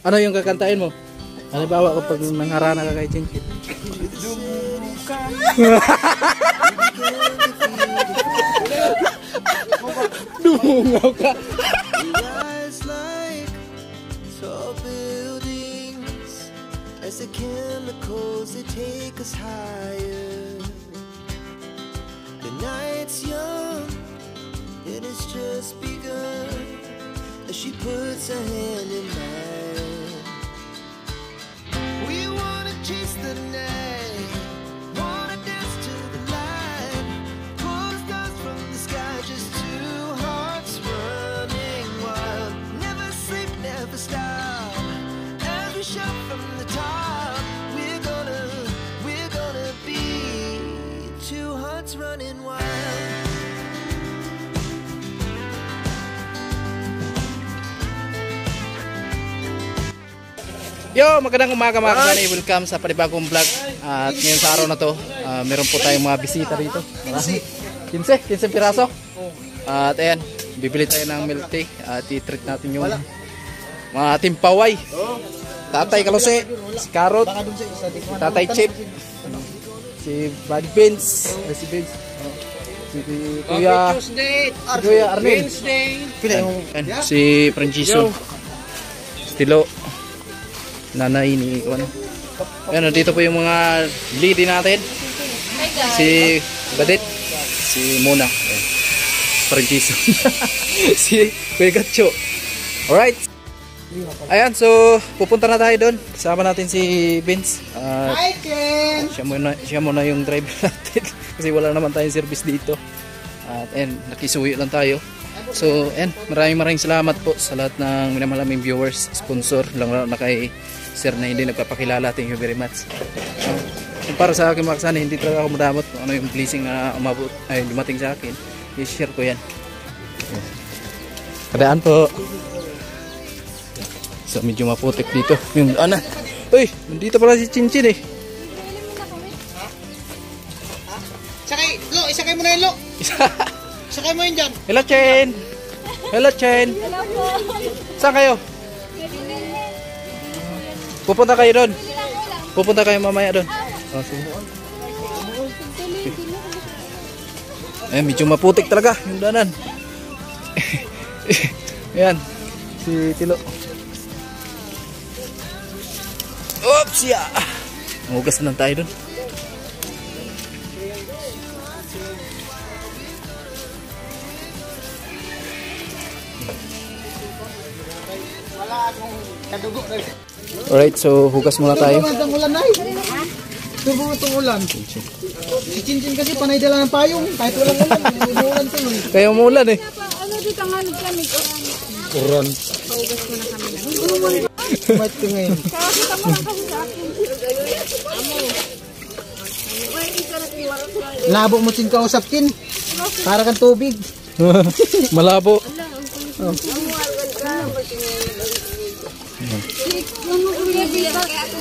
Ano yung kakantain mo? Halimbawa kapag nangharana ka kay Chinchit. Dumungaw ka. As the chemicals they take us higher. The night's young, it has just begun. As she puts her hand in mine, we wanna chase the night, wanna dance to the light, pull the stars from the sky, just two hearts running wild. Never sleep, never stop, as we shout from the top. We're gonna be two hearts running wild. Yo, magandang umaga mga kasani. Welcome sa panibagong vlog. At ngayon sa araw na to, meron po tayong mga bisita rito. 15 piraso. At ayan, bibili tayo ng milk tea at i-treat natin yung mga timpaway. Tatay Kalose, si Carrot, Tatay Chip, si Buddy Vince, si Vince, si Kuya Arnel, si Francisco, Stilo, Nanay ni Iwan. Ayan, dito po yung mga lady natin. Si Badit, si Mona, Francisco, si Kuya Gatcho. Alright. Ayan, so pupunta na tayo doon. Kasama natin si Vince. Siya muna yung driver natin. Kasi wala naman tayong service dito. At ayan, nakisuyo lang tayo. So ayan, maraming salamat po sa lahat ng minamalaming viewers, sponsor, lang na kay Sir na hindi nagpapakilala. Thank you very much. Para sa akin mga kasani, hindi talaga ako madamot kung ano yung blessing na umabot, ay dumating sa akin. I-share ko yan. Kadaan po. So medyo maputik dito yung anak. Uy, nandito pala si Chinchin eh. Sakay, Lo, isakay mo na yun, Lo. Sakay mo yun dyan. Hello, Chen. Hello, Chen. Saan kayo? Pupunta kayo doon. Pupunta kayo mamaya doon. Oh, sige. Eh, medyo maputik talaga yung daanan. Ayan, si Tilo. Oops, ya. Hugas na tayo doon. Wala akong kadugo na. Alright, so hugas muna tayo. Magandang ulan na eh. Tubo itong ulan. Si Chinchin kasi panay dala ng payong. Kahit walang ulan, umuulan tuloy. Kaya umuulan eh. Ano dito nga naglamig? Uran. Paugas mo na kami na. Mat ko ngayon. Kakakita mo lang kasi sa akin. Labo mo sin kausap kin. Para kang tubig. Malabo.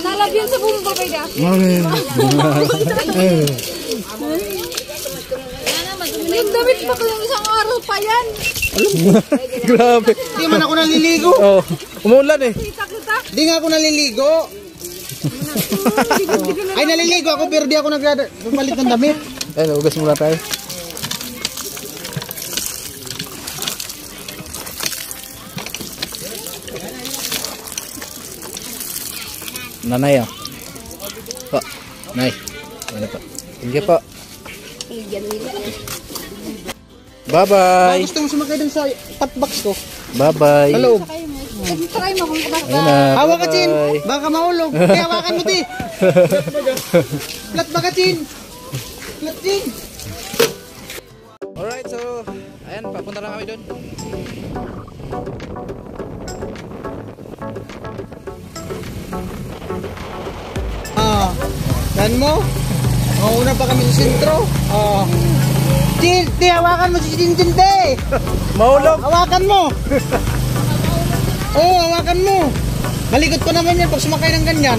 Nalagyan sa bumbo kayo da. Yung damit pa ko yung isang araw pa yan. Grabe. Di man ako naliligo. Oh, umuulan eh. Kita. Di nga ako naliligo. Ay naliligo ako pero di ako nagpalit ng damit. Ayun, hugas muna tayo. Nanay ah. Po. Nay. Ano po? Thank you po. Bye-bye. Gusto mo sumakay dun sa hotbox ko? Bye-bye. Hello. Try mo kung bakit. Ayun na. Hawak ka, Chin. Bye-bye. Baka maulog. Kaya hawakan mo, Ti. Flat ba ka, Chin? Flat, Chin. Alright, so ayan, papunta na kami doon. Dan mo? Mauna pa kami sa sentro. Chin, Ti, hawakan mo si Chin, Ti. Maulog. Hawakan mo. Oo, hawakan mo. Malikot ko naman yan pag sumakay ng ganyan.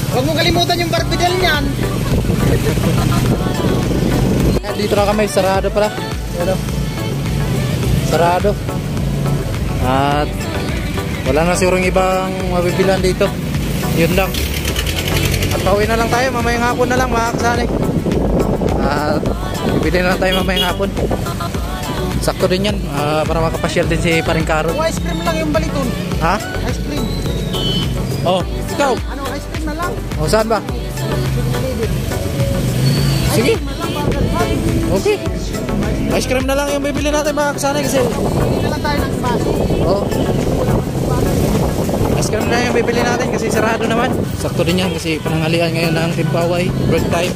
Huwag mo kalimutan yung barbidal niyan. Dito na kami, sarado pala. Sarado. At wala na sigurong ibang mabibilan dito. Yun lang. At pauwi na lang tayo, mamayang hapon na lang mga kasani. At bibili na lang tayo mamayang hapon. Sakto din yan, para makapasyal din si Paring Karol. O ice cream lang yung baliton. Ha? Ice cream. Oh, ikaw? Ano, ice cream na lang. O saan ba? Sige. Okay. Ice cream na lang yung bibili natin mga kasani kasi Hindi na lang tayo ng baso. oh. Ice cream na yung bibili natin kasi sarado naman. Sakto din yan kasi pananghalian ngayon ng Timpaway, break time.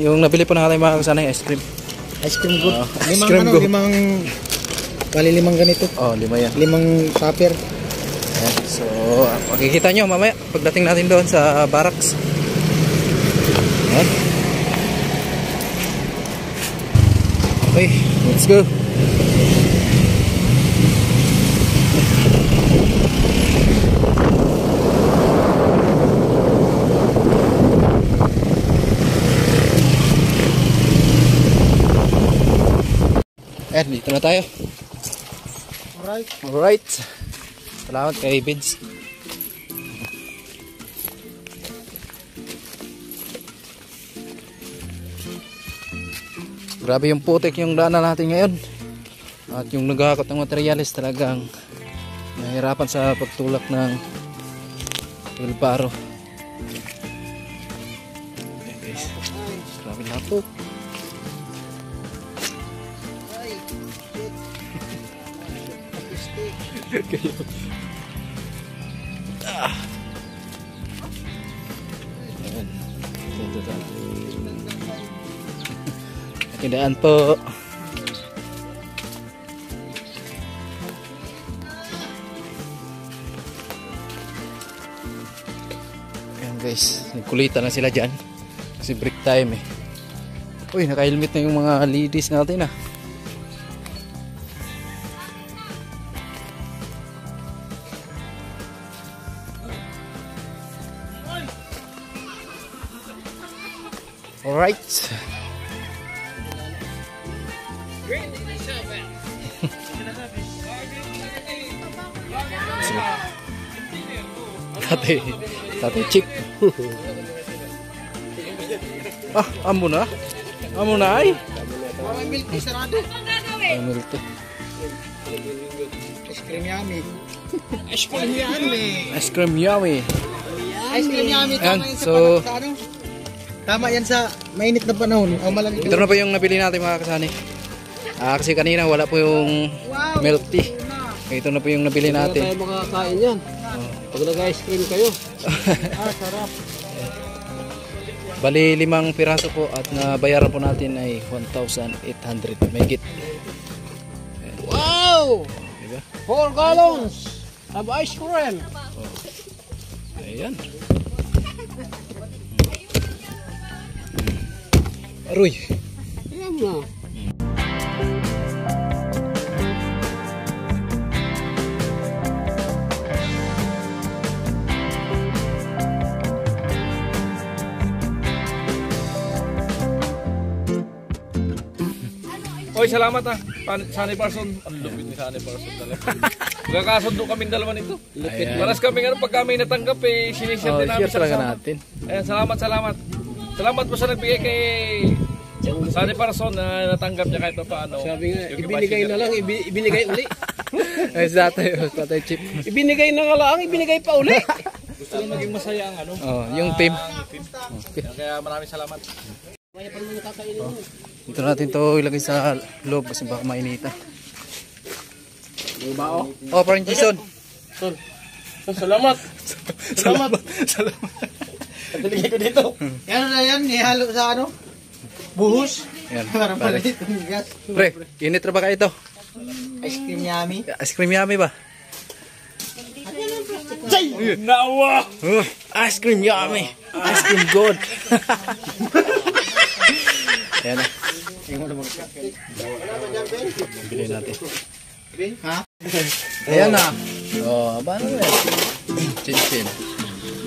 Yung nabili po natin mga kasana yung ice cream. Ice cream good. Ice cream good. Limang ganito. Oh, 5 yan. 5 tupper. Ayan. So, makikita nyo mamaya pagdating natin doon sa barracks. Ayan. Okay, let's go. Ayan, dito na tayo. Alright. Alright. Salamat kay Vince. Grabe yung putik yung daanan natin ngayon. At yung naghahakot ng materialis talagang nahihirapan sa pagtulak ng wheelbarrow. Okay guys. Grabe na po. Ayan. Ito. Kindaan po. Ayan guys, nagkulitan na sila dyan kasi break time eh. Uy, naka-helmet na yung mga ladies natin ah. Alright. Tatay chip. Amo na ay. May milk tea sarado. Milk tea. Ice cream yummy. Ice cream yummy. Ice cream yummy. Ice cream yummy. Ayan, Tama yan sa so- sa ano? Tama yan sa mainit na panahon. O malamig. Ito na po yung nabili natin mga kasani. Kasi kanina wala po yung milk tea. Ito na po yung nabili natin. Tayo makakain yan. Pag nag-ice cream kayo. Sarap. Bali 5 piraso po at nabayaran po natin ay 1,800 megit. Wow! Diba? 4 gallons of ice cream. Ayan. Aroy. Ayan na. Oy, salamat ah. Sunny Parson. Ang lupit ni Sunny Parson talaga. Magkakasundo kaming dalawa nito. Ayan. Paras kami ano, pag kami natanggap eh, sinishare din namin share sa talaga kasama. natin. Ayan, salamat. Salamat po sa nagbigay kay Sunny Parson na natanggap niya kahit pa paano. Sabi nga, Yung ibinigay na lang, ibinigay uli. Ay, tatay chip. Ibinigay na nga lang, ibinigay pa uli. Gusto lang maging masaya ang ano. Oh, yung team. Okay. Kaya maraming salamat. Ito natin to ilagay sa loob kasi baka mainita. Oh, parang Jason. Salamat. Salamat. Pagdaligay ko dito. Yan na yan. Nihalo sa ano? Buhos. Yan, Parang pare. palit ang gas. Pre, init na ba kayo ito? Ice cream yummy. Ice cream yummy ba? Nawa! Ice cream yummy! Ice cream good! Ayan na. Bili natin. Ha? Ayan na. Oh, ba na yan? Chin-chin.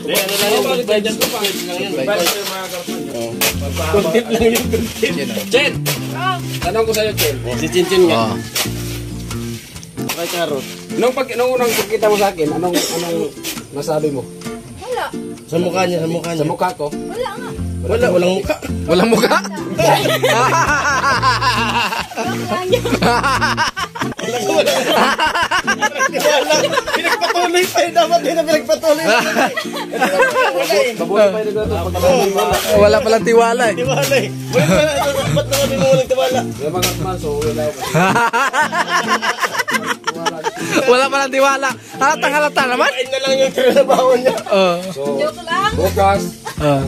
Ano lang yung good vibes? Good vibes lang yan. Good vibes yung mga karton. Content lang yung content. Chin, Chen! Tanong ko sa'yo, Chen. Si Chin Chin nga. oh. Okay, Charot. Nung unang pagkita mo sa akin, anong nasabi mo? Wala. Sa mukha niya, sa mukha niya. Sa mukha ko? Wala nga. Walang mukha. Walang mukha? Pinagpatuloy pa yun. Dapat din na pinagpatuloy. Mabuti pa yun ito. Wala palang tiwala eh. Tiwala eh. Ba't naman din mo walang tiwala? Yung mga man, so wala ko. Wala palang tiwala. Halata naman. Kain na lang yung trabaho niya. So, Joke lang. bukas,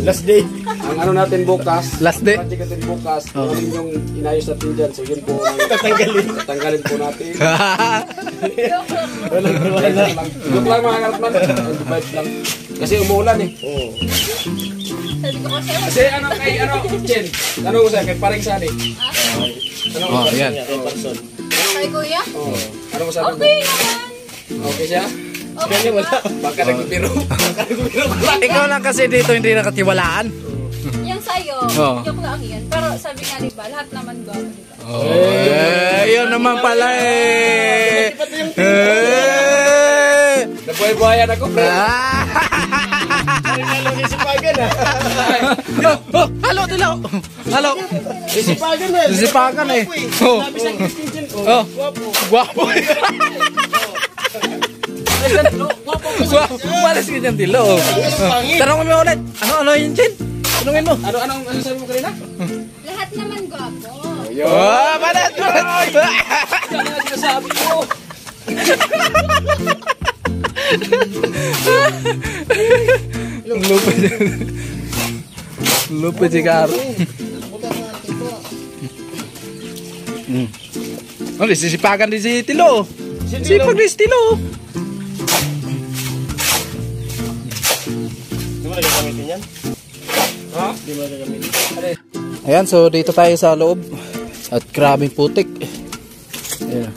Last day. ang ano natin bukas, Last day. project natin bukas, yun yung inayos natin dyan. So yun po, tatanggalin po natin. Walang tiwala. Joke lang mga karatman. Good vibes lang. Kasi umuulan eh. Sabi ko kasi, Kasi ano kay Chen, tanong ko sa'yo, kay Paring Sani. Tanong ko Oh, sa'yo. yan. kay kuya, Ano mo sabi mo? okay naman. Okay siya? Okay wala. Baka nagbibiro. Ikaw lang kasi dito hindi nakatiwalaan. Yung sa'yo, Oo. joke lang yan. Pero sabi nga diba, lahat naman gwapo diba? Yun naman pala eh. Nabuhay-buhayan ako, pre. Isipagan ah. Halo, dilaw. Halo. Isipagan na. Sisipakan eh. Oh. Oh. Guwapo. Malas ka dyan, Dilo. Tanongin mo ulit. Ano yun, Chin? Tanongin mo. Anong sabi mo kanina? Lahat naman gwapo. Oh, malas. Ano nga sinasabi ko? Lupit. Lupit si Karo. Oh, sisipakan din si Tilo. Sipag din si Tilo. Di mo nagagamitin yan? Ha? Di mo nagagamitin. Ayan, so dito tayo sa loob. At grabing putik. Ayan.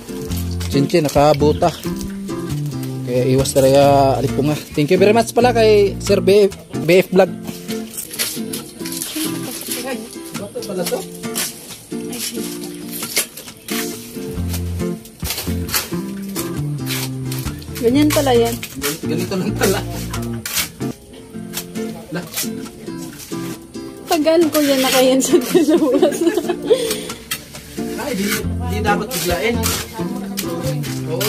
Chinchin, nakabuta. Kaya iwas talaga alipunga. Thank you very much pala kay Sir BF Vlog. Bakit pala to? Ganyan pala yan. Ganito lang pala. Tagal ko yan nakayan sa dalawas. Ay, di dapat biglain. Oo.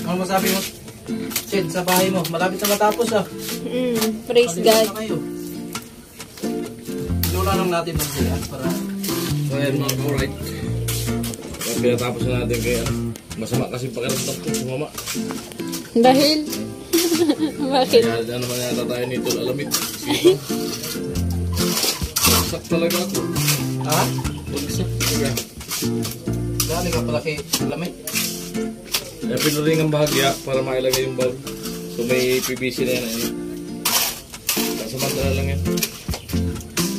Ano masabi mo? Chen, sa bahay mo. Malapit na matapos ah. Praise God. Na kayo. Lula lang natin ng sila para... So ayan mga alright. Pinatapos na natin kaya masama kasi pakiramdam ko sumama. Dahil? Bakit? Kaya dyan naman yata tayo nito alamit. Sino? Sak talaga ako. Ha? Bagsak talaga. Dali ka pala kay Lamay. Kaya pinuring ang bahagya para mailagay yung bulb. So may PVC na yan. Samantala lang yan.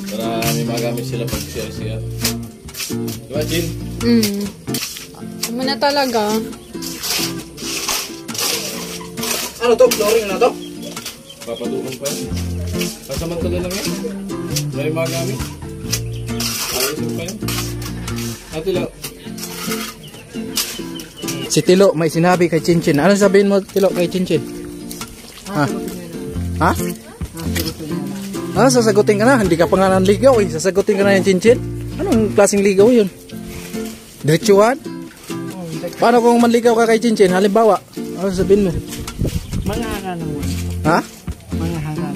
Para may magamit sila pag siya. Diba, Jin? Tama na talaga. Ano to? Flooring na to? Papatukan pa yan. Samantala lang yan. May magamit. Ayusin pa yan. Ate lang. Si Tilo may sinabi kay Chinchin. Ano sabihin mo, Tilo, kay Chinchin? Ha? Ha? Sasagutin ka na. Hindi ka pa nga nanligaw eh. Sasagutin ka na yung Chinchin. Anong klaseng ligaw yun? Diretsuhan? Paano kung manligaw ka kay Chinchin? Halimbawa, ano sabihin mo? Mga haran naman. Ha? Mga haran.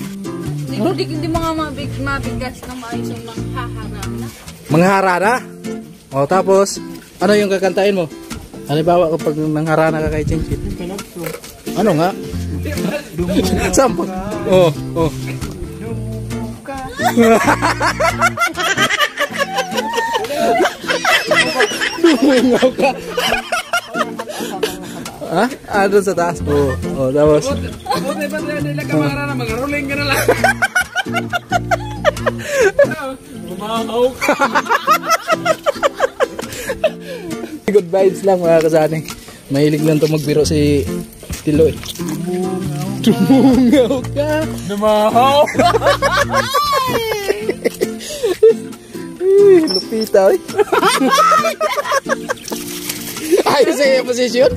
Hindi mga mabigas na maayos yung manghaharap na. Mga harana? O tapos, ano yung kakantain mo? Halimbawa kapag nangharana ka kay Chinchin. Ano nga? Sampo. Oh. Dumungaw ka. Ha? Ah, doon sa taas. Oo. Oh, tapos. Buti pa nila kamara na mag-rolling ka na lang. Bumahaw ka. Good vibes lang mga kasani. Mahilig lang to magbiro si Tilo eh. Dumungaw ka. Dumahaw. Lupita eh. Ayos sa yung posisyon.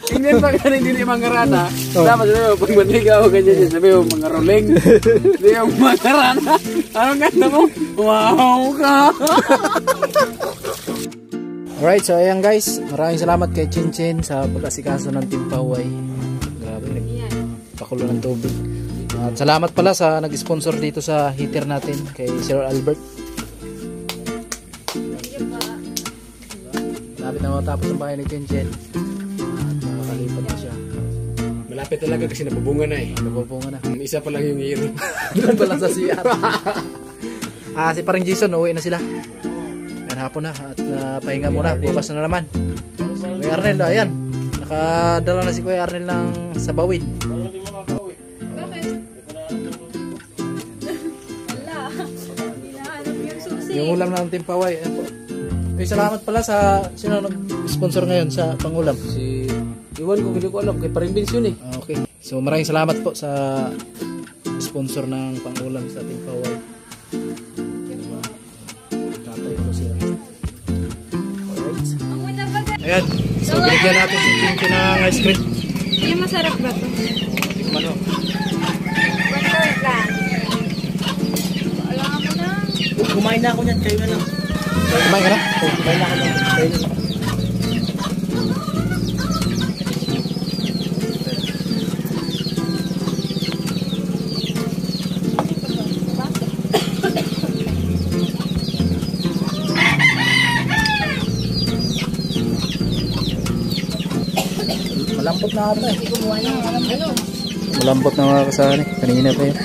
Hindi pa galing din yung mga rana. Dapat sabi mo, pag manigaw ka dyan, sabi mo, mga rolling. Hindi yung mga rana. Ano ganda mo? Wow ka! Alright, so ayan guys. Maraming salamat kay Chinchin sa pag-asikaso ng Team Pahuay. Grabe, nagpakulo ng tubig. At salamat pala sa nag-sponsor dito sa heater natin kay Sir Albert. Malapit na matapos ang bahay ni Chinchin. At makakalipat na siya. Malapit talaga kasi nabubunga na eh. Nabupunga na. Isa pa lang yung hero. Doon pa lang sa CR. Si paring Jason, uwi na sila. Yan hapon na at pahinga muna. Bukas na naman. Kuya Arnel, ayan. Nakadala na si Kuya Arnel ng sabawid. Bakit? Wala. Hinahanap yung susi. Yung ulam ng Team Pahuay. Ayan po. Salamat pala sa sino nag-sponsor ngayon sa pangulam. Si Iwan ko, hindi ko alam. Kay paring Vince yun eh. Okay. So maraming salamat po sa sponsor ng pangulam sa Team Pahuay. Tatay ko siya. Alright. Ang una ba? Ayan. So binigyan natin si Chinchin ng ice cream. Yung masarap ba ito? Tikman mo. Wait lang. Alam mo na. Kumain na ako niyan, kayo na lang. Kumain ka na? Kumain na ako niyan. Kayo na lang. Malambot na ata eh. Ano? Malambot na mga kasani. Kanina pa yun.